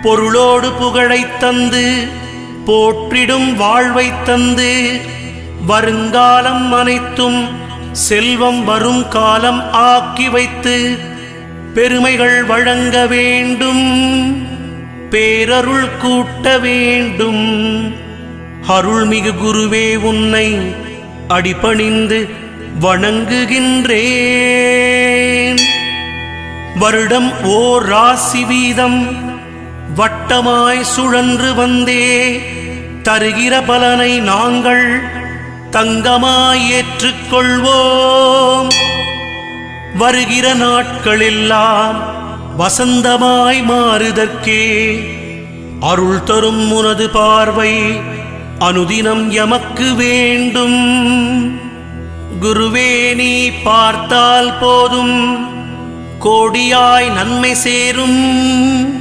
பொருளோடு புகழைத் தந்து போற்றிடும் வாழ்வைத் தந்து வருங்காலம் அனைத்தும் செல்வம் வரும் காலம் ஆக்கி வைத்து பெருமைகள் வழங்க வேண்டும், பேரருள் கூட்ட வேண்டும். அருள்மிகு குருவே, உன்னை அடிபணிந்து வணங்குகின்றேன். வருடம் ஓர் ராசி வீதம் வட்டமாய் சுழன்று வந்தே தருகிற பலனை நாங்கள் தங்கமாய் ஏற்றுக்கொள்வோம். வருகிற நாட்களெல்லாம் வசந்தமாய் மாறுதற்கே அருள் தரும் உனது பார்வை அனுதினம் எமக்கு வேண்டும். குருவே, நீ பார்த்தால் போதும் கோடியாய் நன்மை சேரும்.